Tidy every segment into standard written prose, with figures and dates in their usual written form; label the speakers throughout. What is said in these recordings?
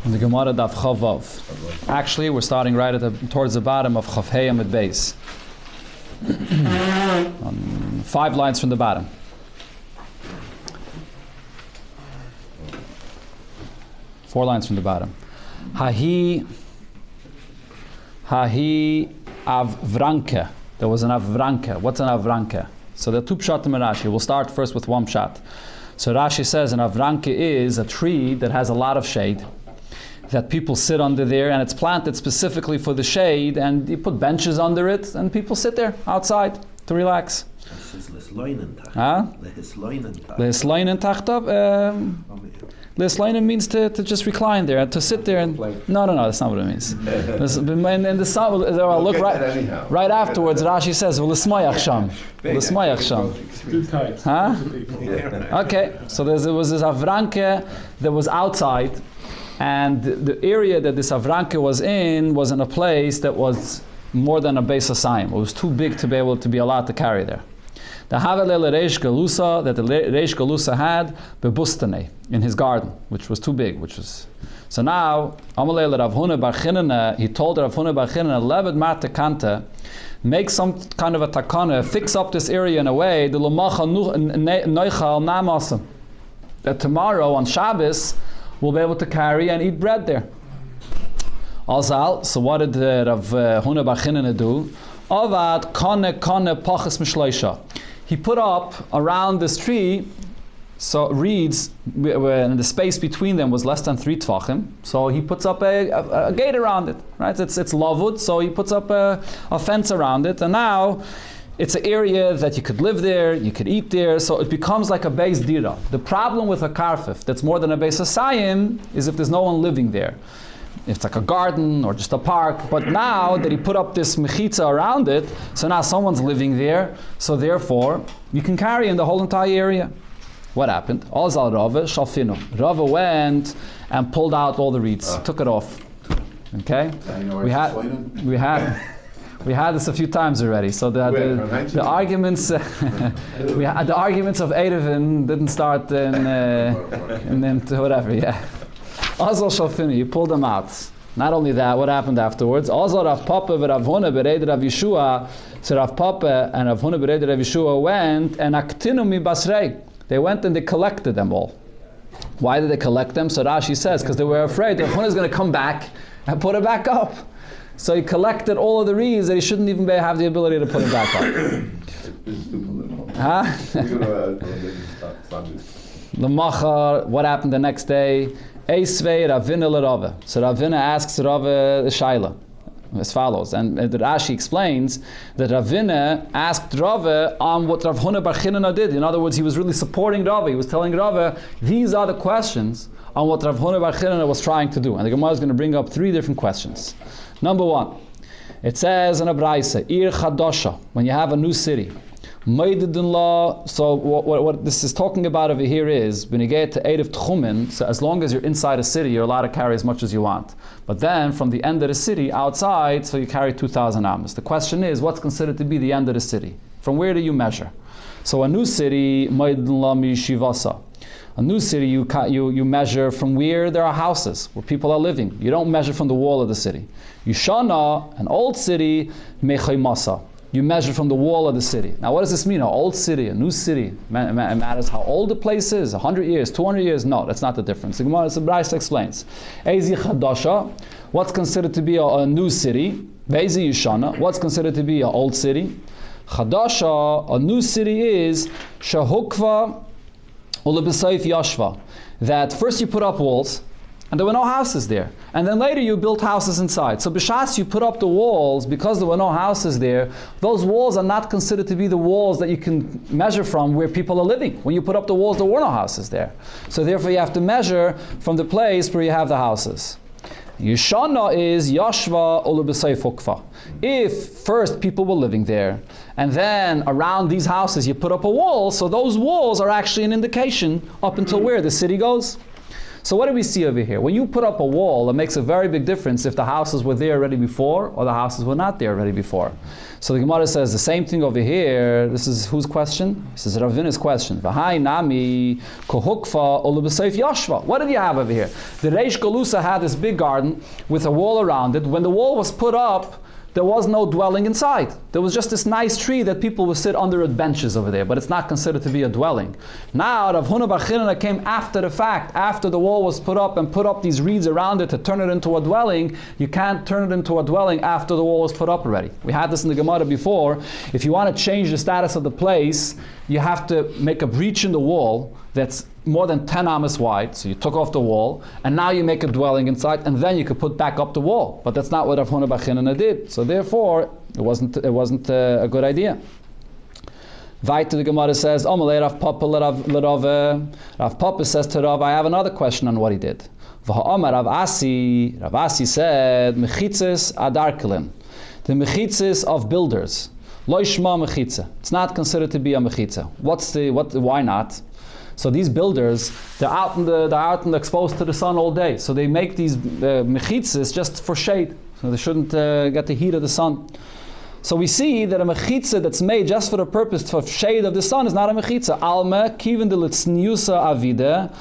Speaker 1: In the Gemara Daf Chavav. Actually, we're starting right towards the bottom of Chav Hey Amud Beis. 5 lines from the bottom. Four lines from the bottom. Hahi avranke. There was an avranke. What's an avranke? So there are 2 pshatim in Rashi. We'll start first with 1 pshat. So Rashi says an avranke is a tree that has a lot of shade, that people sit under there, and it's planted specifically for the shade, and you put benches under it, and people sit there outside to relax. Lehisloinen means to just recline there, to sit there and... No, that's not what it means. In the sun, look right afterwards, Rashi says, L'smayach sham. L'smayach sham. Huh? Okay, so there was this avranke that was outside, and the area that this avranke was in a place that was more than a Beis Hasayim. It was too big to be able to be allowed to carry there. The Havelele Reish Galusa that the Reish Galusa had bebustane in his garden, which was too big, so now Amalei Rav Huna bar Chinana, he told Rav Huna bar Chinana, Levet Mate Kante, make some kind of a takana, fix up this area in a way the Lamacha Noichal Namasam, that tomorrow on Shabbos we'll be able to carry and eat bread there. Azal, so what did Rav Huna bar Chinana do? Avad kane pachas mishleisha. He put up around this tree, so reeds, when the space between them was less than 3 tvachim, so he puts up a gate around it, right? It's lavud, so he puts up a fence around it, and now it's an area that you could live there, you could eat there, so it becomes like a beis dira. The problem with a karfif that's more than a beis hasayim is if there's no one living there. It's like a garden or just a park, but now that he put up this mechitza around it, so now someone's living there, so therefore you can carry in the whole entire area. What happened? Azal Rava shalfinu. Rava went and pulled out all the reeds, took it off. Okay? We had this a few times already. So the arguments the arguments of Eiruvin didn't start in whatever. Yeah. Azal Shalfini, you pulled them out. Not only that, what happened afterwards? Azal Rav Papa v'Rav Huna b'Reid Rav Yeshua. So Rav Papa and Rav Huna b'Reid Rav Yeshua went and aktinu mi basrei. They went and they collected them all. Why did they collect them? So Rashi says, because they were afraid Rav Huna is going to come back and put it back up. So he collected all of the reeds that he shouldn't even have the ability to put it back up. L'machar, what happened the next day? Eisvei Ravina l'Rava. So Ravina asks Rava the Shaila as follows, and Rashi explains that Ravina asked Rava on what Rav Huna bar Chinana did. In other words, he was really supporting Rava. He was telling Rava, these are the questions on what Rav Huna bar Chinana was trying to do. And the Gemara is going to bring up 3 different questions. Number 1, it says in a Braisa, Ir Chadosha, when you have a new city. So what this is talking about over here is when you get to Erev Tchumen, so as long as you're inside a city, you're allowed to carry as much as you want. But then from the end of the city outside, so you carry 2,000 amos. The question is, what's considered to be the end of the city? From where do you measure? So a new city, a new city you measure from where there are houses, where people are living. You don't measure from the wall of the city. Yishana, an old city, mechaymasa. You measure from the wall of the city. Now what does this mean? An old city, a new city? It matters how old the place is, 100 years, 200 years? No, that's not the difference. The Gemara explains. Ezi Chadasha, what's considered to be a new city? Ezi Yishana, what's considered to be an old city? Chadasha, a new city is Shahukva Ulebesayif Yashva. That first you put up walls, and there were no houses there. And then later you built houses inside. So b'shas you put up the walls, because there were no houses there, those walls are not considered to be the walls that you can measure from where people are living. When you put up the walls, there were no houses there. So therefore you have to measure from the place where you have the houses. Yishana is Yashva Ulubisay Fukfa. If first people were living there, and then around these houses you put up a wall, so those walls are actually an indication up until where the city goes. So what do we see over here? When you put up a wall, it makes a very big difference if the houses were there already before or the houses were not there already before. So the Gemara says the same thing over here. This is whose question? This is Ravina's question. V'hai nami kohukfa olubesayf yashva. What did you have over here? The Reish Galusa had this big garden with a wall around it. When the wall was put up, there was no dwelling inside. There was just this nice tree that people would sit under at benches over there, but it's not considered to be a dwelling. Now, Rav Huna bar Chinana came after the fact, after the wall was put up and put up these reeds around it to turn it into a dwelling. You can't turn it into a dwelling after the wall was put up already. We had this in the Gemara before. If you want to change the status of the place, you have to make a breach in the wall that's more than 10 amas wide, so you took off the wall, and now you make a dwelling inside, and then you could put back up the wall. But that's not what Rav Huna bar Chinana did. So therefore, it wasn't a good idea. Weiter the Gemara says, Omalei Rav Papa l'Rav. Rav Papa says to Rav, I have another question on what he did. V'ha'omar Rav Asi said, mechitzes adarkelim, the mechitzes of builders. Lo yishma mechitza. It's not considered to be a mechitza. Why not? So these builders, they're out and exposed to the sun all day. So they make these mechitzas just for shade. So they shouldn't get the heat of the sun. So we see that a mechitza that's made just for the purpose of shade of the sun is not a mechitza. Alma kivin de litzniusa avide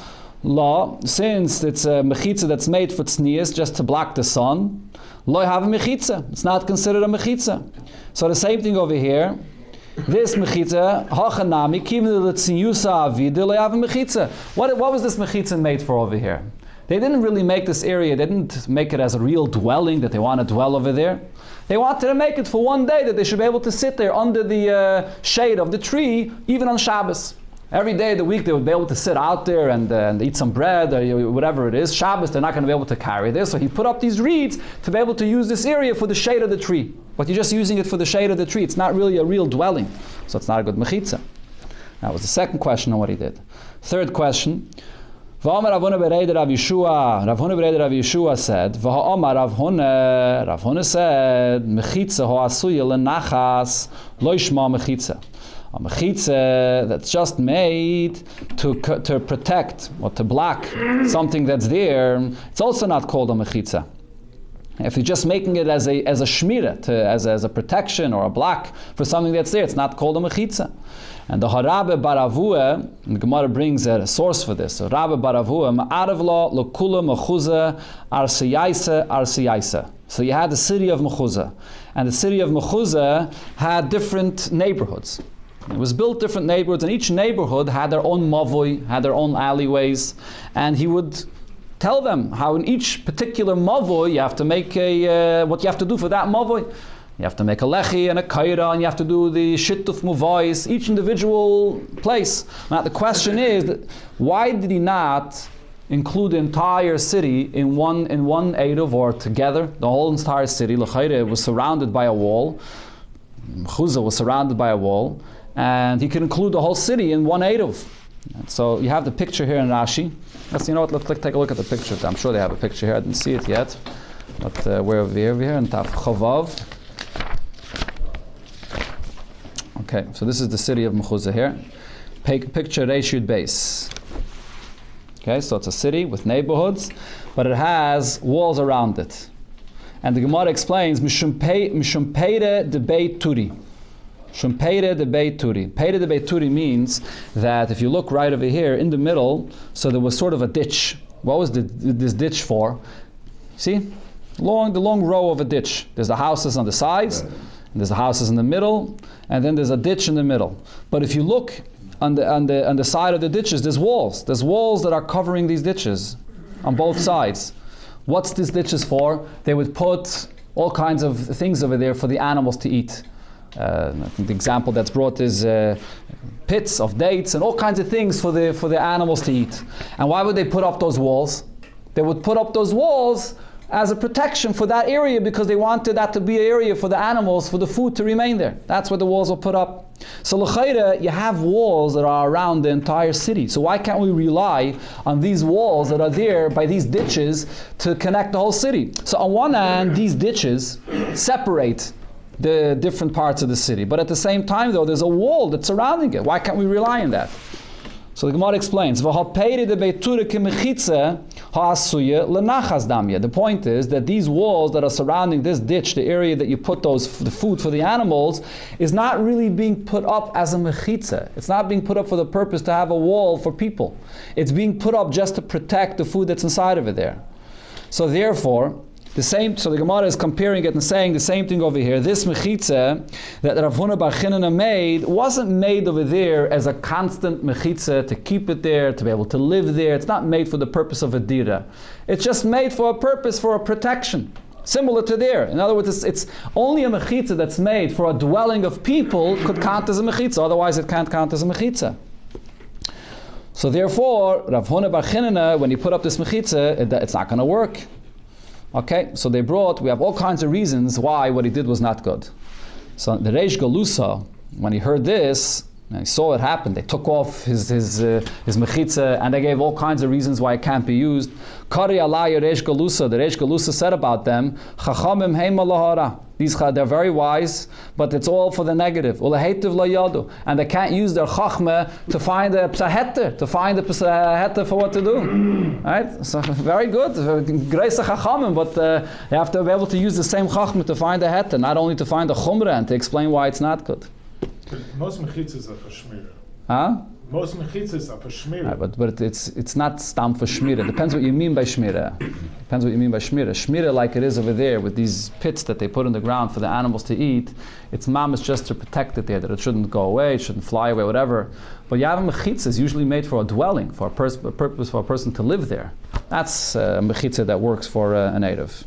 Speaker 1: law. Since it's a mechitza that's made for tznius, just to block the sun, lo have a mechitza. It's not considered a mechitza. So the same thing over here. This mechitza, hachanami, kivin l'tzinyusa avida le'av mechitza. What was this mechitza made for over here? They didn't really make this area, they didn't make it as a real dwelling that they want to dwell over there. They wanted to make it for one day that they should be able to sit there under the shade of the tree, even on Shabbos. Every day of the week they would be able to sit out there and eat some bread or whatever it is. Shabbos, they're not going to be able to carry this. So he put up these reeds to be able to use this area for the shade of the tree. But you're just using it for the shade of the tree. It's not really a real dwelling. So it's not a good mechitza. That was the second question on what he did. Third question. V'omar Rav Huna bereid Rav Yeshua. Rav Huna bereid Rav Yeshua said, V'ha'omar Rav Huna said, mechitza ho'asuya l'nachas lo yishma mechitza. A mechitza that's just made to protect or to block something that's there, it's also not called a mechitza. If you're just making it as a shmira, as a protection or a block for something that's there, it's not called a mechitza. And the Rabbe bar Avua, the Gemara brings a source for this. So Rabbe bar Avua, ma'arav lo l'kula mechuza arsiyaisa. So you had the city of Mechuza, and the city of Mechuza had different neighborhoods. It was built different neighborhoods, and each neighborhood had their own mavoi, had their own alleyways, and he would tell them how in each particular mavoi you have to make what you have to do for that mavoi. You have to make a lechi and a kaira, and you have to do the shittuf muvais, each individual place. Now the question is, why did he not include the entire city in one Eruv or together? The whole entire city, l'chayre, was surrounded by a wall. Mechuza was surrounded by a wall. And he could include the whole city in one Eruv. So you have the picture here in Rashi. Let's take a look at the picture. I'm sure they have a picture here. I didn't see it yet. But we're over here in Taf Chavav. Okay, so this is the city of Mechuza here. Picture Reshut base. Okay, so it's a city with neighborhoods, but it has walls around it. And the Gemara explains, Mishum Peire de Beit Turi. Shumpeire de Beit Turi. Peire de Beit Turi means that if you look right over here in the middle, so there was sort of a ditch. What was this ditch for? See? The long row of a ditch. There's the houses on the sides, and there's the houses in the middle, and then there's a ditch in the middle. But if you look on the side of the ditches, there's walls. There's walls that are covering these ditches on both sides. What's these ditches for? They would put all kinds of things over there for the animals to eat. I think the example that's brought is pits of dates and all kinds of things for the animals to eat. And why would they put up those walls? They would put up those walls as a protection for that area because they wanted that to be an area for the animals, for the food to remain there. That's why the walls were put up. So l'chayra, you have walls that are around the entire city. So why can't we rely on these walls that are there by these ditches to connect the whole city? So on one hand, these ditches separate the different parts of the city. But at the same time, though, there's a wall that's surrounding it. Why can't we rely on that? So the Gemara explains, ha'asuya lenachas damya. The point is that these walls that are surrounding this ditch, the area that you put the food for the animals, is not really being put up as a mechitza. It's not being put up for the purpose to have a wall for people. It's being put up just to protect the food that's inside of it there. So therefore, so the Gemara is comparing it and saying the same thing over here. This mechitza that Rav Huna bar Chinana made wasn't made over there as a constant mechitza to keep it there, to be able to live there. It's not made for the purpose of a dira. It's just made for a purpose, for a protection. Similar to there. In other words, it's only a mechitza that's made for a dwelling of people could count as a mechitza. Otherwise, it can't count as a mechitza. So therefore, Rav Huna bar Chinana, when he put up this mechitza, it's not going to work. Okay, so we have all kinds of reasons why what he did was not good. So the Reish Galusa, when he heard this, and he saw it happen, they took off his mechitza, and they gave all kinds of reasons why it can't be used. Kari alaya Reish Galusa, the Reish Galusa said about them, Chachamim heima lahara. They're very wise, but it's all for the negative. And they can't use their chachma to find a psaheter, to find a psaheter for what to do. Right? So very good, grace chachamim, but you have to be able to use the same chachma to find a heter, not only to find a chumrah and to explain why it's not good.
Speaker 2: Most mechitzas are for shmira.
Speaker 1: Huh?
Speaker 2: Most mechitzas are for shmira.
Speaker 1: Right, but it's not stam for shmira. Depends what you mean by shmira. Depends what you mean by shmira. Shmira, like it is over there with these pits that they put in the ground for the animals to eat, its mom is just to protect it there, that it shouldn't go away, it shouldn't fly away, whatever. But Yavam mechitza is usually made for a dwelling, for a purpose for a person to live there. That's a mechitza that works for a native.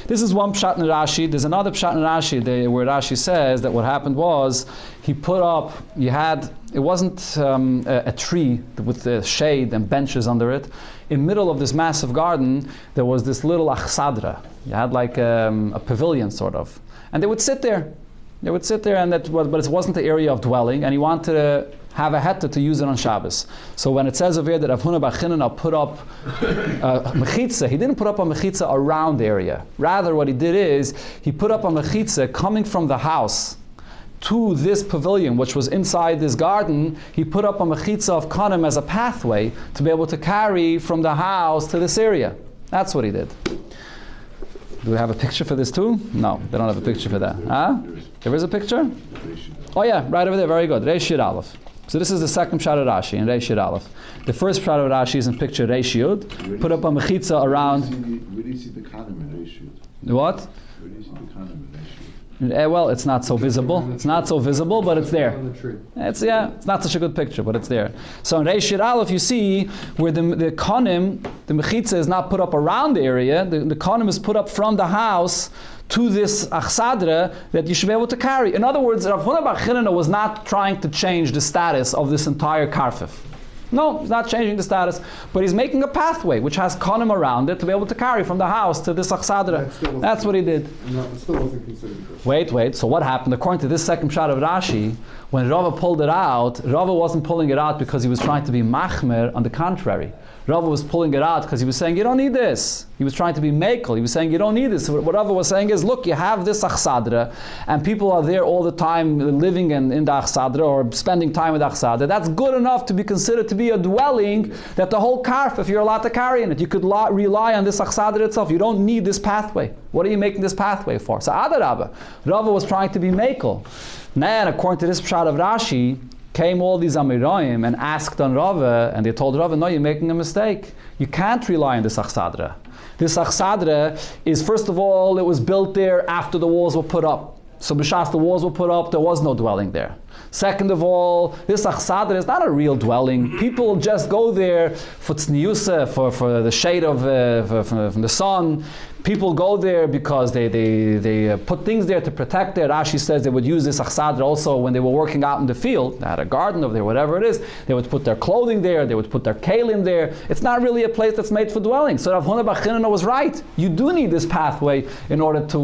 Speaker 1: This is one pshat in Rashi. There's another pshat in Rashi where Rashi says that what happened was he put up, it wasn't a tree with the shade and benches under it. In the middle of this massive garden, there was this little achsadra. You had like a pavilion sort of. And they would sit there. But it wasn't the area of dwelling, and he wanted to have a heter to use it on Shabbos. So when it says over here that Rav Huna bar Chinana put up a mechitza, he didn't put up a mechitza around the area. Rather, what he did is, he put up a mechitza coming from the house to this pavilion, which was inside this garden. He put up a mechitza of kanim as a pathway to be able to carry from the house to this area. That's what he did. Do we have a picture for this too? No, they don't have a picture for that. Huh? There is a picture? Oh yeah, right over there, very good. Reish Yud Aleph. So this is the second pshat of Rashi in Reish Yud Aleph. The first pshat of Rashi is in picture Reish Yud. Put up a mechitza around.
Speaker 3: Where do you see the kanim in Reish Yud?
Speaker 1: What?
Speaker 3: Where do you see the kanim in Reish Yud?
Speaker 1: Well, it's not so visible. It's not so visible, but it's there. It's not such a good picture, but it's there. So in Reish Yud Aleph, you see where the kanim, the mechitza is not put up around the area. The kanim is put up from the house to this achsadra that you should be able to carry. In other words, Rav Huna bar Chinana was not trying to change the status of this entire karfif. No, he's not changing the status, but he's making a pathway which has kanim around it to be able to carry from the house to this achsadra. That's what he did.
Speaker 3: No, it still wasn't considered good.
Speaker 1: Wait. So what happened? According to this second shot of Rashi, when Rava pulled it out, Rava wasn't pulling it out because he was trying to be machmer. On the contrary, Rava was pulling it out because he was saying, you don't need this. He was trying to be mekel. He was saying, you don't need this. What Rava was saying is, look, you have this achsadra, and people are there all the time living in the achsadra or spending time with achsadra. That's good enough to be considered to be a dwelling that the whole karf, if you're allowed to carry in it, you could rely on this achsadra itself. You don't need this pathway. What are you making this pathway for? So Adarabba, Rava was trying to be mekel. Then, according to this pshat of Rashi, came all these Amirayim and asked on Rava, and they told Rava, no, you're making a mistake. You can't rely on this achsadra. This achsadra is, first of all, it was built there after the walls were put up. So b'shas the walls were put up, there was no dwelling there. Second of all, this achsadra is not a real dwelling. People just go there for tzniusa, for the shade of from the sun. People go there because they put things there to protect it. Rashi says they would use this achsadra also when they were working out in the field. They had a garden over there, whatever it is. They would put their clothing there. They would put their kalim there. It's not really a place that's made for dwelling. So Rav Huna bar Chinana was right. You do need this pathway in order to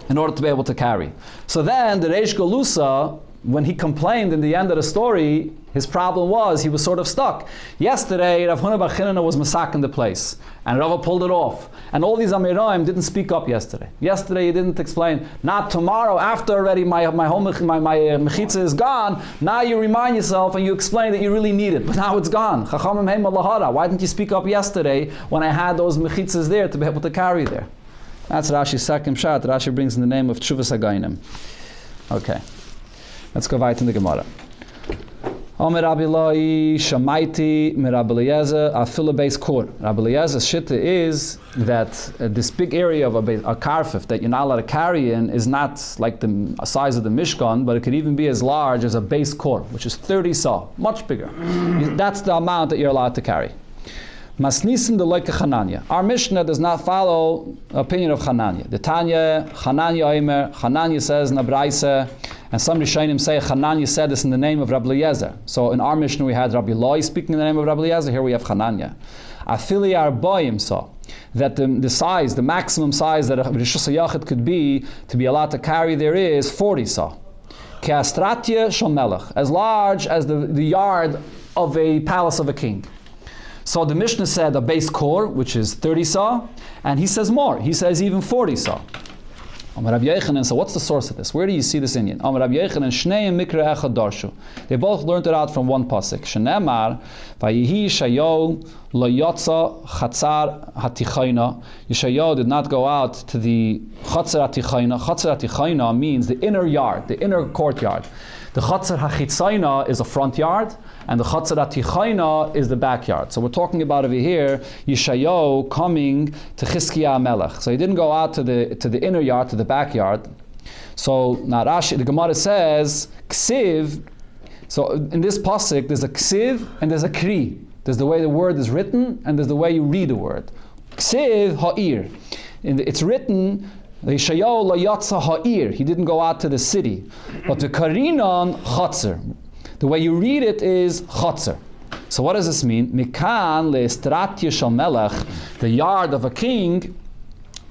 Speaker 1: be able to carry. So then the Reish Galusa, when he complained in the end of the story, His problem was he was sort of stuck. Yesterday, Rav Huna Bar Chinana was masaking the place, and Rava pulled it off. And all these Amiroim didn't speak up yesterday. Yesterday he didn't explain. Not tomorrow, after already my mechitza is gone, now you remind yourself and you explain that you really need it. But now it's gone. Chachamim heim lahara. Why didn't you speak up yesterday when I had those mechitzas there to be able to carry there? That's Rashi's second shot. Rashi brings in the name of Tshuvas Hagainim. Okay. Let's go right in the Gemara. Omer Rabbi Eloi Shamaiti mir Rabbi Eliezer Afila Beis Kor. Rabbi Eliezer's shitta is that this big area of a karfif that you're not allowed to carry in is not like the size of the Mishkan, but it could even be as large as a base kor, which is 30 saw, much bigger. That's the amount that you're allowed to carry. Masnisin de Loike Chananya. Our Mishnah does not follow the opinion of Chananya. The Tanya, Chananya Omer, Chananya says in the Braisa, and some Rishonim say Chananya said this in the name of Rabbi Eliezer. So in our Mishnah we had Rabbi Eloi speaking in the name of Rabbi Eliezer. Here we have Chananya. Afili Arboim saw that the size, the maximum size that a Rishus HaYachid could be to be allowed to carry there is 40 saw. Keastratya Shomelech, as large as the yard of a palace of a king. So the Mishnah said a base kor, which is 30 saw, and he says more. He says even 40 saw. Amar Rabbi Yochanan, so what's the source of this? Where do you see this Indian? Amar Rabbi Yochanan, Shneim Mikra Echad Darshu. They both learned it out from one pasuk. Shneimar, Vayihi Shayo Lo Yotza Chatzar Hatichayna. Yeshayahu did not go out to the Chatzar Hatichayna. Chatzar Hatichayna means the inner yard, the inner courtyard. The Chatzar HaChitzayna is a front yard, and the Chatzar HaTichayna is the backyard. So we're talking about over here, Yeshayahu coming to Chizkiah Melech. So he didn't go out to the inner yard, to the backyard. So now Rashi, the Gemara says, Ksiv, so in this pasuk, there's a Ksiv and there's a Kri. There's the way the word is written, and there's the way you read the word. Ksiv Ha'ir. It's written, Yeshayahu lo yatsa ha'ir. He didn't go out to the city. But the karinan chatzar. The way you read it is chatzar. So what does this mean? Mikan le'estratya shel melech, the yard of a king,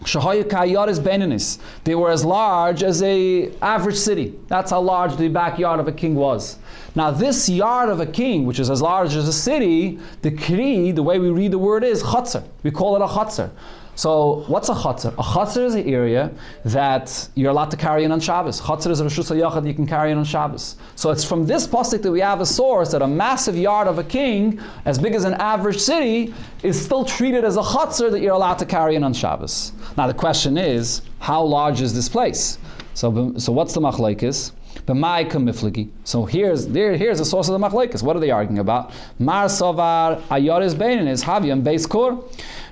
Speaker 1: shahaya ka'yaris benenis. They were as large as a average city. That's how large the backyard of a king was. Now this yard of a king, which is as large as a city, the kri, the way we read the word is chatzar. We call it a chatzar. So what's a chatzar? A chatzar is an area that you're allowed to carry in on Shabbos. Chatzar is a Rishus HaYachid you can carry in on Shabbos. So it's from this pasuk that we have a source that a massive yard of a king, as big as an average city, is still treated as a chatzar that you're allowed to carry in on Shabbos. Now the question is, how large is this place? So what's the machlekes? So here's the source of the machlekes. What are they arguing about? Mar Savar Ayaris Beinin is Havyam Beis Kor.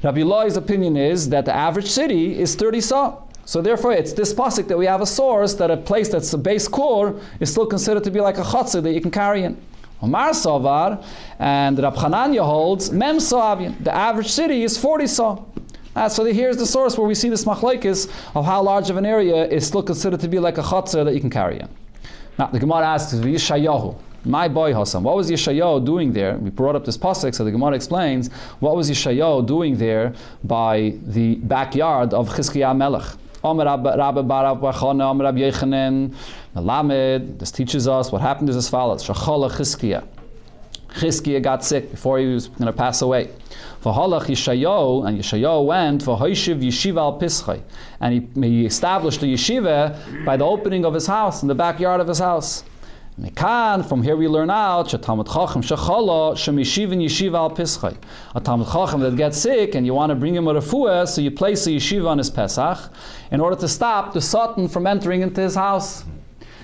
Speaker 1: Rabbi Eloi's opinion is that the average city is 30 saw. So therefore it's this pasuk that we have a source that a place that's a base core is still considered to be like a chatzah that you can carry in. Omar Savar, and Rab Chananya holds Mem Savian. The average city is 40 saw. So here's the source where we see this machlekes of how large of an area is still considered to be like a chatzah that you can carry in. Now the Gemara asks, Yeshayahu, my boy Hassam, what was Yeshayahu doing there? We brought up this pasuk, so the Gemara explains, what was Yeshayahu doing there by the backyard of Chizkiah Melech? This teaches us what happened is as follows. Chizkiah got sick before he was going to pass away. V'halach Yeshayahu, and Yeshayahu went for Hoishiv Yeshiva al Pischai, and he established a yeshiva by the opening of his house, in the backyard of his house. Mekan, from here we learn out, Talmid Chacham shechala shemishivin yeshiva al Pischai. A Talmid Chacham that gets sick and you want to bring him a refuah, so you place a yeshiva on his Pesach in order to stop the Satan from entering into his house.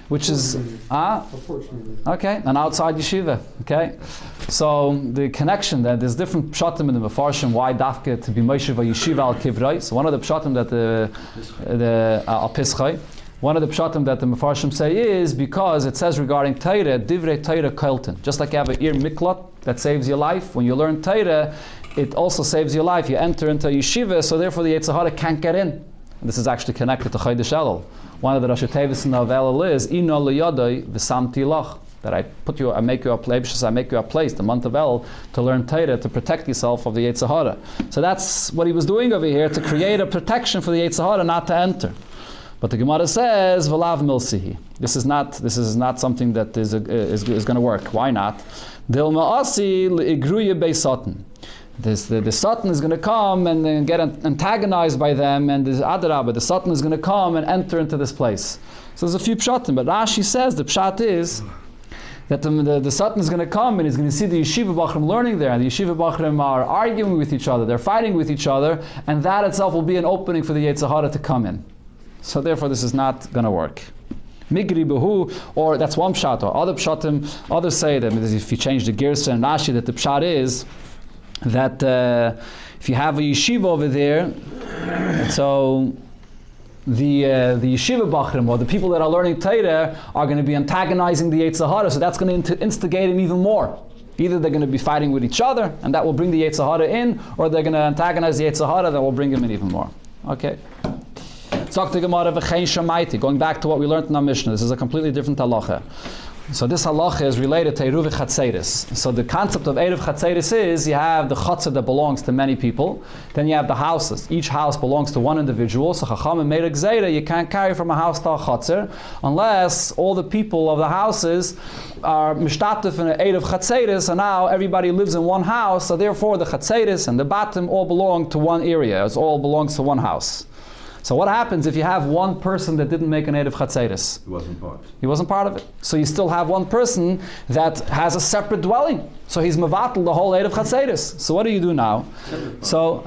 Speaker 1: Which is, okay, an outside yeshiva, okay? So the connection that there's different pshatim in the Mefarshim, why dafke to be Moshe yeshiva al Kivrei. So one of the pshatim that the al Pischai, one of the pshatim that the Mefarshim say is because it says regarding Torah, divrei Torah kailton. Just like you have an ir miklat that saves your life, when you learn Torah, it also saves your life. You enter into a yeshiva, so therefore the Yetzer Hara can't get in. And this is actually connected to Chodesh Elul. One of the Rashi Tevis in the Elul is Ino liyadai v'samti lach, that I make you a place, the month of Elul, to learn Torah, to protect yourself of the Yetzer Hara. So that's what he was doing over here, to create a protection for the Yetzer Hara not to enter. But the Gemara says, V'lav milsihi. This is not something that is going to work. Why not? The Satan is going to come and then get antagonized by them, and the Satan is going to come and enter into this place. So there's a few pshatim, but Rashi says the pshat is that the Satan is going to come and he's going to see the yeshiva bachrim learning there, and the yeshiva bachrim are arguing with each other, they're fighting with each other, and that itself will be an opening for the Yetzer Hara to come in. So therefore this is not going to work. Migri behu, or that's one pshat, or other pshatim, others say that if you change the girsa and Rashi, that the pshat is that if you have a yeshiva over there, so the yeshiva bachrim, or the people that are learning Torah, are going to be antagonizing the Yetzer Hara, so that's going to instigate him even more. Either they're going to be fighting with each other, and that will bring the Yetzer Hara in, or they're going to antagonize the Yetzer Hara, that will bring him in even more. Okay. Going back to what we learned in our Mishnah, this is a completely different halacha. So this halacha is related to Eiruvin Chatzeris. So the concept of Eruv Chatzeris is you have the chutzah that belongs to many people, then you have the houses. Each house belongs to one individual. So Chachamim made a gzeira, you can't carry from a house to a chutzah unless all the people of the houses are mishtatif in an Eruv Chatzeris, and now everybody lives in one house, so therefore the Chatzeris and the Batim all belong to one area. It all belongs to one house. So what happens if you have one person that didn't make an Eruv Chatzeris?
Speaker 3: He wasn't part.
Speaker 1: He wasn't part of it. So you still have one person that has a separate dwelling. So he's mevatel the whole Eruv Chatzeris. So what do you do now? So,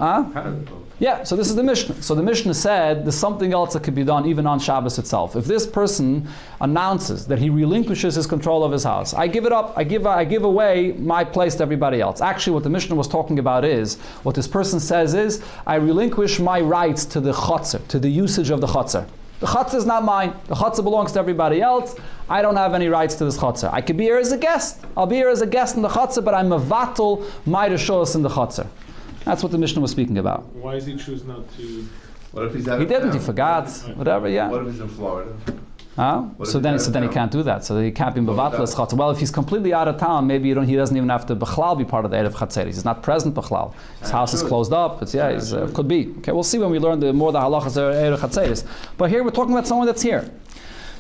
Speaker 1: yeah, so this is the Mishnah. So the Mishnah said there's something else that could be done even on Shabbos itself. If this person announces that he relinquishes his control of his house, I give it up, I give away my place to everybody else. Actually, what the Mishnah was talking about is, what this person says is, I relinquish my rights to the chutzah, to the usage of the chutzah. The chutzah is not mine. The chutzah belongs to everybody else. I don't have any rights to this chutzah. I could be here as a guest. I'll be here as a guest in the chutzah, but I'm mevatel my reshus in the chutzah. That's what the Mishnah was speaking about.
Speaker 2: Why does he choose not to?
Speaker 3: What if he's out
Speaker 1: He
Speaker 3: of
Speaker 1: didn't,
Speaker 3: town?
Speaker 1: he forgot, whatever, yeah.
Speaker 3: What if he's in Florida?
Speaker 1: So then he can't do that. So he can't be mevatel his chutzah. Well, if he's completely out of town, maybe he doesn't even have to bechlal be part of the Eruv Chatzeris. He's not present bechlal. His house is closed up. Could be. Okay, we'll see when we learn more the halachas of Eruv Chatzeris. But here we're talking about someone that's here.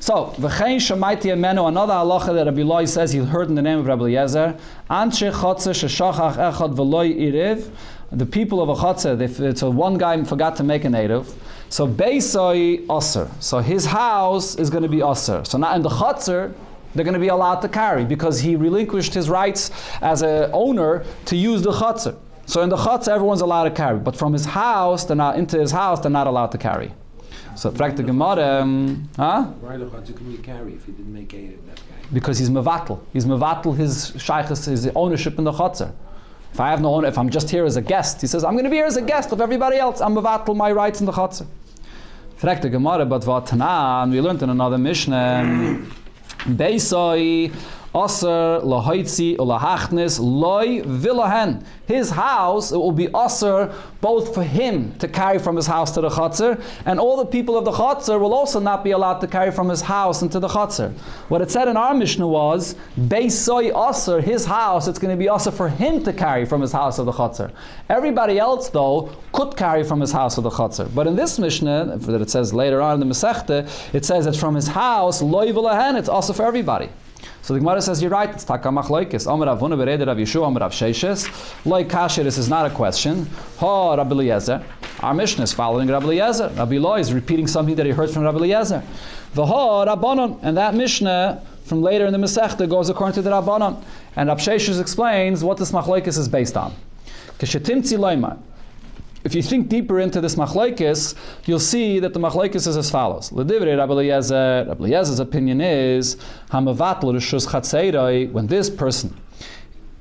Speaker 1: So, v'chein shemaiti amenu, another halacha that Rabbi Loi says he heard in the name of Rabbi Eliezer, anshe chotze sheshachach echad v'loi iriv, the people of a chotze, so one guy forgot to make an eruv, so beisoi aser, so his house is going to be aser. So now in the chotzer, they're going to be allowed to carry, because he relinquished his rights as an owner to use the chotzer. So in the chotzer, everyone's allowed to carry, but from his house, they're not allowed to carry. So, fragt the Gemara,
Speaker 4: Why the chutzah can you carry if you didn't make a that guy?
Speaker 1: Because he's mevatel. He's mevatel his shaychus, his ownership in the chutzah. If I have no owner, if I'm just here as a guest, he says, I'm going to be here as a guest of everybody else. I'm mevatel my rights in the chutzah. Fragt the Gemara, but what Tanan, we learned in another Mishnah, Beisoi Aser lahoitzi ulahachnis loy vilahen. His house, it will be aser both for him to carry from his house to the chutzner, and all the people of the chutzner will also not be allowed to carry from his house into the chutzner. What it said in our Mishnah was beisoy aser, his house, it's going to be aser for him to carry from his house to the chutzner. Everybody else, though, could carry from his house to the chutzner. But in this Mishnah, that it says later on in the Masechta, it says that from his house loy vilahen, it's aser for everybody. So the Gemara says, you're right, it's taka machloikis. Omer Avuna bereded Rav Yeshua, Omer Rav Sheishes. Loi kasher, this is not a question. Ha, Rabbi Eliezer. Our Mishnah is following Rabbi Eliezer. Rabbi Eloi is repeating something that he heard from Rabbi Eliezer. V'ha, Rabbanon. And that Mishnah, from later in the Masechta, goes according to the Rabbanon. And Rav Sheishes explains what this machloikis is based on. Keshetimtzi loimar. If you think deeper into this machlokes, you'll see that the machlokes is as follows. L'divrei Rabbi Eliezer's opinion is hamavatl reshus chatzeiroi, when this person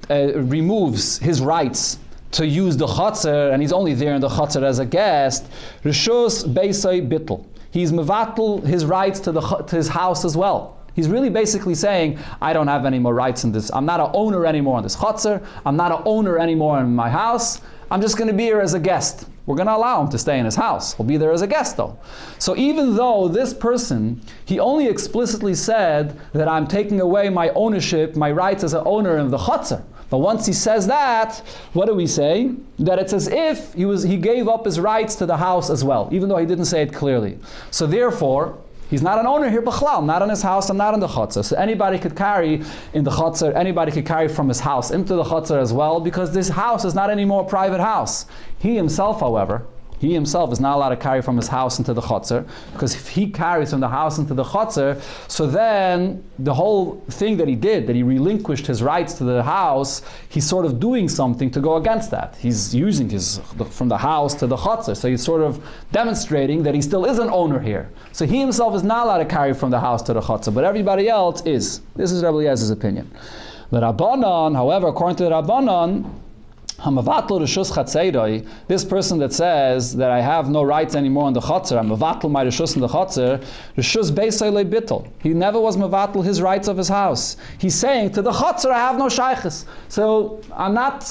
Speaker 1: removes his rights to use the chotzer, and he's only there in the chotzer as a guest, reshus beisai bittel. He's mevatl his rights to his house as well. He's really basically saying, I don't have any more rights in this. I'm not an owner anymore in this chotzer. I'm not an owner anymore in my house. I'm just going to be here as a guest. We're going to allow him to stay in his house. He'll be there as a guest though. So even though this person, he only explicitly said that I'm taking away my ownership, my rights as an owner of the chotzer. But once he says that, what do we say? That it's as if he gave up his rights to the house as well, even though he didn't say it clearly. So therefore, He's not an owner here, b'chlal, not in his house and not in the chutzner. So anybody could carry in the chutzner, anybody could carry from his house into the chutzner as well, because this house is not anymore a private house. He himself, however, he himself is not allowed to carry from his house into the chutzner, because if he carries from the house into the chutzner, so then the whole thing that he did, that he relinquished his rights to the house, he's sort of doing something to go against that. He's using from the house to the chutzner, so he's sort of demonstrating that he still is an owner here. So he himself is not allowed to carry from the house to the chutzner, but everybody else is. This is Rabbi Eliezer's opinion. The Rabbanan, however, according to the Rabbanan, this person that says that I have no rights anymore on the chotzer, I'm mevatel my reshus in the chotzer, reshus beisay lebittel. He never was mevatel his rights of his house. He's saying to the chotzer I have no shaykhis. So I'm not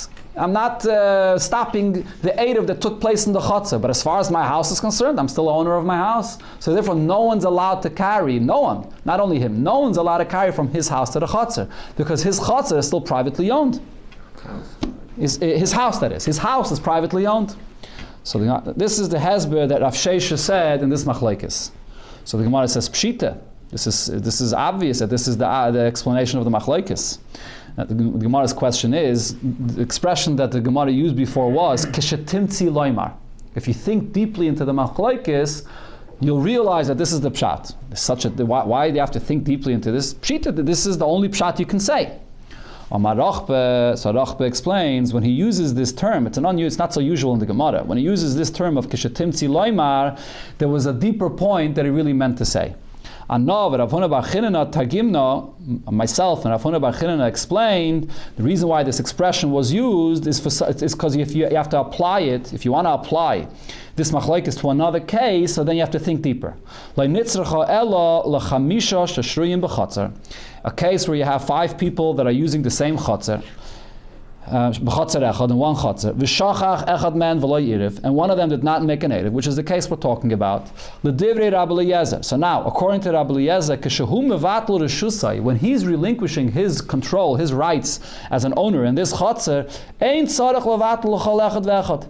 Speaker 1: stopping the eruv that took place in the chotzer. But as far as my house is concerned, I'm still the owner of my house. So therefore, no one's allowed to carry. No one, not only him, no one's allowed to carry from his house to the chotzer, because his chotzer is still privately owned. His house, that is. His house is privately owned. So this is the hesber that Rav Sheshes said in this machlekes. So the Gemara says pshita. This is obvious that this is the explanation of the machlekes. The Gemara's question is, the expression that the Gemara used before was keshetimtzi loymar. If you think deeply into the machlekes, you'll realize that this is the pshat. Why do you have to think deeply into this? Pshita, this is the only pshat you can say. So Rachbe explains, when he uses this term, it's not so usual in the Gemara. When he uses this term of kishetimtzi loymar, there was a deeper point that he really meant to say. Myself and Rav Huna bar Chinina explained the reason why this expression was used is because if you have to apply it, if you want to apply this machlokes to another case, so then you have to think deeper. A case where you have 5 people that are using the same chotzer, b'chotzer echad and one chotzer, v'shachach echad man v'lo yiriv, and one of them did not make an eruv, which is the case we're talking about. L'divrei Rabbi Eliezer. So now, according to Rabbi Eliezer, kishehu mevatel reshusai, when he's relinquishing his control, his rights as an owner in this chotzer, ein tzarech levatel l'chol echad v'echad.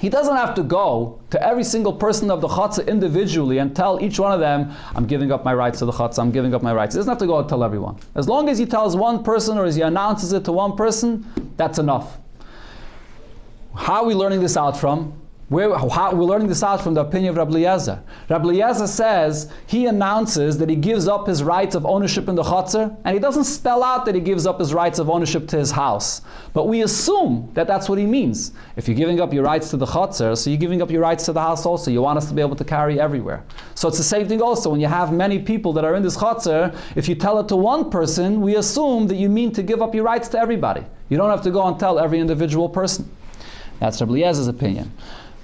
Speaker 1: He doesn't have to go to every single person of the chutzah individually and tell each one of them, I'm giving up my rights to the chutzah, I'm giving up my rights. He doesn't have to go and tell everyone. As long as he tells one person or as he announces it to one person, that's enough. How are we learning this out from? We're learning this out from the opinion of Rabbi Eliezer. Rabbi Eliezer says he announces that he gives up his rights of ownership in the chutzner, and he doesn't spell out that he gives up his rights of ownership to his house. But we assume that that's what he means. If you're giving up your rights to the chutzner, so you're giving up your rights to the house also. You want us to be able to carry everywhere. So it's the same thing also. When you have many people that are in this chutzner, if you tell it to one person, we assume that you mean to give up your rights to everybody. You don't have to go and tell every individual person. That's Rabbi Eliezer's opinion.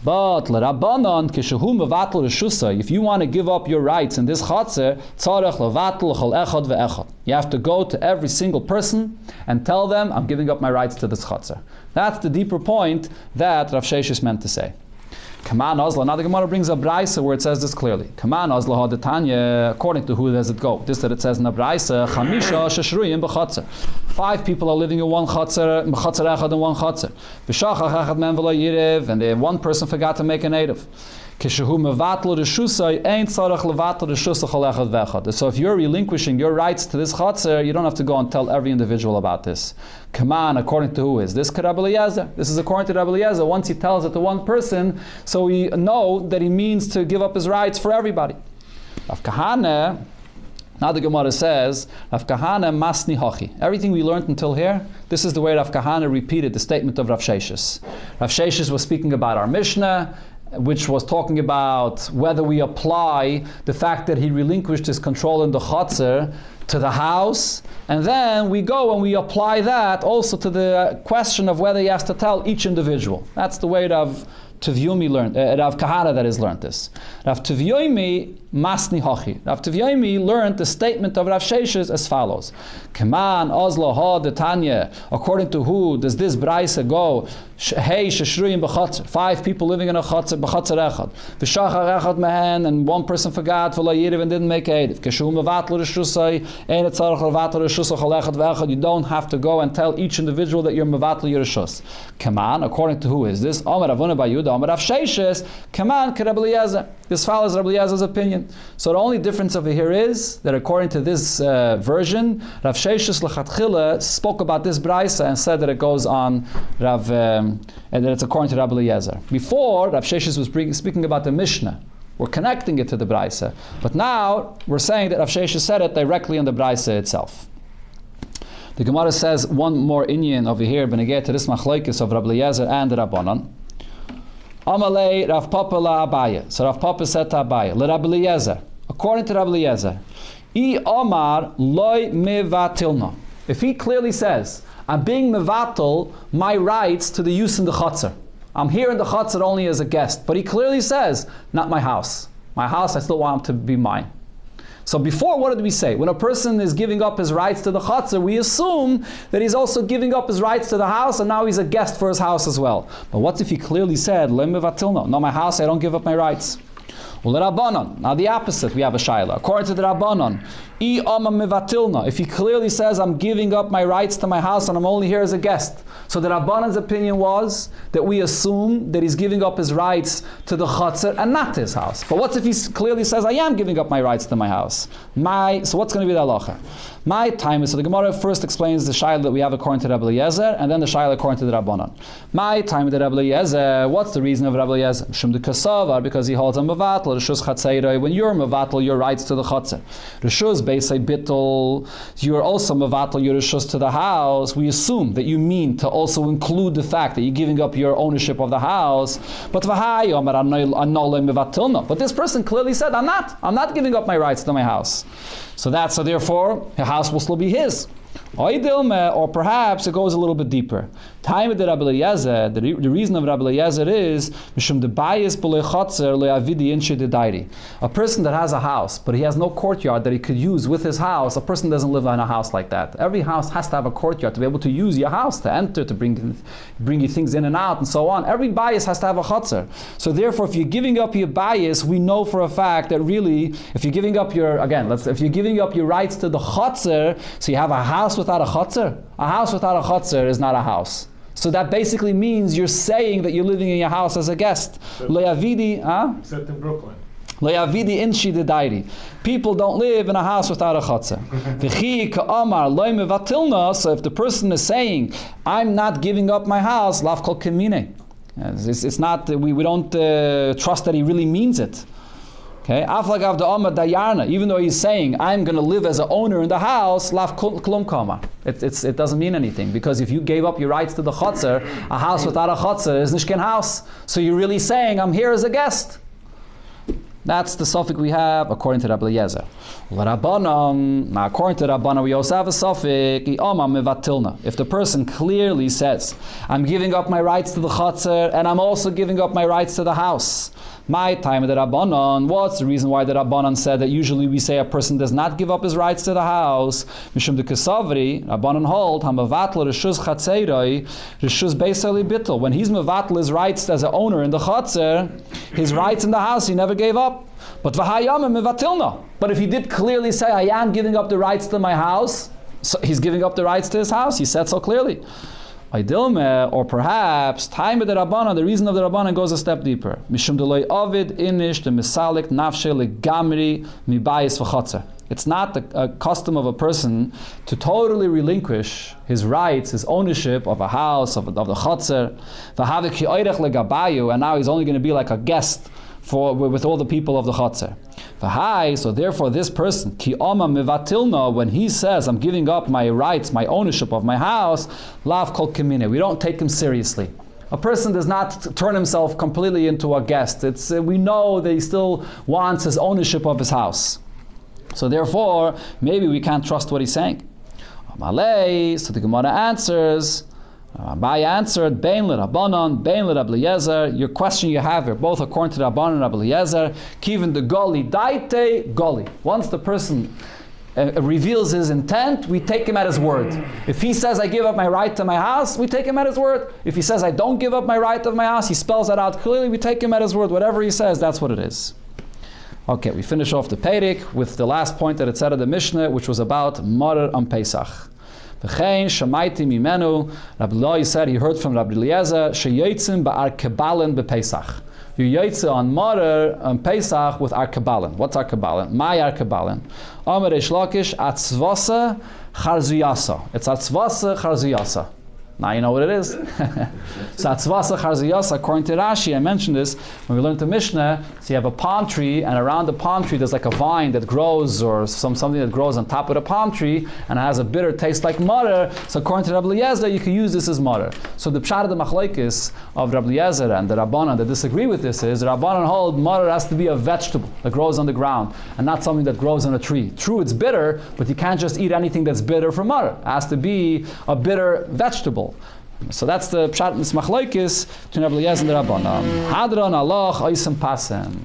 Speaker 1: But l'Rabbanan kishehu mevatel reshusay, if you want to give up your rights in this chotzer, tzarech levatel l'chol echad ve'echad. You have to go to every single person and tell them, I'm giving up my rights to this chotzer. That's the deeper point that Rav Sheshes meant to say. Kaman Ozla. Now the Gemara brings a brayse where it says this clearly. Kaman Ozla hadetanya. According to who does it go? This that it says in the brayse. Chamisha sheshruyim b'chotzer. 5 people are living in one chotzer, chotzer echad in one chotzer. V'shachach echad men v'lo yiriv, and one person forgot to make an eruv. Kishehu mevatel reshusay ein tzarech levatel reshusay chol echad ve'echad. So if you're relinquishing your rights to this chotzer, you don't have to go and tell every individual about this. Kaman, according to who is this? Rabbi Eliezer. This is according to Rabbi Eliezer. Once he tells it to one person, so we know that he means to give up his rights for everybody. Rav Kahana. Now the Gemara says, Rav Kahana masni hachi. Everything we learned until here, this is the way Rav Kahana repeated the statement of Rav Sheshes. Rav Sheshes was speaking about our Mishnah, which was talking about whether we apply the fact that he relinquished his control in the chotzer to the house, and then we go and we apply that also to the question of whether he has to tell each individual. That's the way Rav Tevyomi learned, Rav Kahana that is learned this. Rav Tevyomi masni hachi. Rav Tevyomi learned the statement of Rav Sheshes as follows: Kaman Ozlo ha detanya. According to who does this brayse go? Hey, sheshruyim b'chatzer. 5 people living in a chatzer b'chatzer echad. V'shachar echad mehen, and one person forgot v'lo Eiruvin didn't make Eiriv. Keshu mevatl reshusay, ein etzarach levatl reshusay chol echad v'echad. You don't have to go and tell each individual that you're mevatl your reshus. Kaman, according to who is this? Omer Avuna bar Yehuda, Omer Rav Sheishes. Kaman k'Reb Eliezer. This follows Reb Eliezer's opinion. So the only difference over here is that according to this version, Rav Sheishes lechatchila spoke about this braysa and said that it goes on Rav, and that it's according to Reb Eliezer. Before, Rav Sheishes was speaking about the Mishnah. We're connecting it to the braysa, but now we're saying that Rav Sheishes said it directly in the braysa itself. The Gemara says one more inyan over here, benegeh to this machlokes of Reb Eliezer and the Rabbanan. Amalei Rav Papa la Abaya. So Rav Papa said to Abaya, le Rabbi Eliezer, according to Rabbi Eliezer, I Omar loy mevatilna. If he clearly says, I'm being mevatel my rights to the use in the chutzner. I'm here in the chutzner only as a guest. But he clearly says, not my house. My house, I still want it to be mine. So before, what did we say? When a person is giving up his rights to the chutzner, we assume that he's also giving up his rights to the house, and now he's a guest for his house as well. But what if he clearly said, "Lo mevatilno"? No, my house, I don't give up my rights. Well, the Rabbanon. Now the opposite, we have a shaila. According to the Rabbanon, I ama mevatilna. If he clearly says, I'm giving up my rights to my house and I'm only here as a guest. So the Rabbanon's opinion was that we assume that he's giving up his rights to the chutzner and not to his house. But what if he clearly says, I am giving up my rights to my house? So what's going to be the halacha? My time is, so the Gemara first explains the shaila that we have according to Rabbi Eliezer, and then the shaila according to the Rabbanon. My time with Rabbi Eliezer, what's the reason of Rabbi Eliezer? Shum de kasavar, because he holds a mevatel, reshus chatzeiroi, when you're mevatel your rights to the chutzner. Reshus beisei bittul, you're also mevatel your reshus to the house. We assume that you mean to also include the fact that you're giving up your ownership of the house. But v'hai omer anole mevatilno. But this person clearly said, I'm not giving up my rights to my house. So therefore, the house will still be his. Or perhaps it goes a little bit deeper. Time of the Rabbi Eliezer, the reason of Rabbi Eliezer is mishum de bayis b'lo chotzer lo yavidi inshi de dairi. A person that has a house, but he has no courtyard that he could use with his house. A person doesn't live in a house like that. Every house has to have a courtyard to be able to use your house, to enter, to bring your things in and out, and so on. Every bayis has to have a chotzer. So therefore, if you're giving up your bayis, we know for a fact that really, if you're giving up your rights to the chotzer, so you have a house without a chotzer. A house without a chotzer is not a house. So that basically means you're saying that you're living in your house as a guest.
Speaker 2: Except in Brooklyn.
Speaker 1: People don't live in a house without a chotzer. So if the person is saying, I'm not giving up my house, lav kol kemine. It's not, we don't trust that he really means it. Okay, even though he's saying, I'm going to live as an owner in the house, lav klum kama. It doesn't mean anything, because if you gave up your rights to the chotzer, a house without a chotzer is nishken house. So you're really saying, I'm here as a guest. That's the suffix we have according to Rabbi Eliezer. Now according to Rabbanan, we also have a suffix, if the person clearly says, I'm giving up my rights to the chotzer, and I'm also giving up my rights to the house. My time of the Rabbanon, what's the reason why the Rabbanon said that usually we say a person does not give up his rights to the house? Mishum de Kesavri, Rabbanon hold, hamavatl reshus chatzeiroi, reshus beisali bittul. When he's mevatl his rights as an owner in the chotzer, his rights in the house he never gave up. But v'hayam mevatilna. But if he did clearly say, I am giving up the rights to my house, so he's giving up the rights to his house. He said so clearly. Or perhaps, time of the Rabbanan, the reason of the Rabbanan goes a step deeper. Mishum deloy ovid inish the misalik nafshe legamri mibayis v'chotzer. It's not a custom of a person to totally relinquish his rights, his ownership of a house, of the chotzer. V'havik hi'oirech legabayu, and now he's only going to be like a guest with all the people of the chotzer. So therefore this person, ki oma mevatilna, when he says, I'm giving up my rights, my ownership of my house, lav kol kemine. We don't take him seriously. A person does not turn himself completely into a guest. We know that he still wants his ownership of his house. So therefore, maybe we can't trust what he's saying. Amalei, so the Gemara answers, Abai answered, Bein l'Rabbanan, Bein l'Rabbi Eliezer. Your question you have here, both according to Rabbanan and Rabbi Eliezer, Kivin the Goli, Daite Goli. Once the person reveals his intent, we take him at his word. If he says, I give up my right to my house, we take him at his word. If he says, I don't give up my right of my house, he spells that out clearly, we take him at his word. Whatever he says, that's what it is. Okay, we finish off the Perek with the last point that it said of the Mishnah, which was about Marer on Pesach. V'chein shamaiti mimenu, Rabbi Loi said he heard from Rabbi Eliezer, sheyotzim ba'ar kabbalan b'Pesach. You yotze on Marer on Pesach with Arkabalan. What's Arkabalan? My Arkabalan. Amar Reish Lakish atzvasa charzuyasa. It's atzvasa charzuyasa. Now you know what it is. So atzvasa charzuyasa, according to Rashi, I mentioned this when we learned the Mishnah. So you have a palm tree, and around the palm tree there's like a vine that grows, or something that grows on top of the palm tree, and it has a bitter taste like Marer. So according to Rabbi Eliezer, you can use this as Marer. So the pshat of the machlokes of Rabbi Eliezer and the Rabbanan that disagree with this is the Rabbanan hold Marer has to be a vegetable that grows on the ground, and not something that grows on a tree. True, it's bitter, but you can't just eat anything that's bitter from Marer. It has to be a bitter vegetable. So that's the pshat machlokes to Rabbi Eliezer and the Rabbanan. Hadron Allah oisem pasem.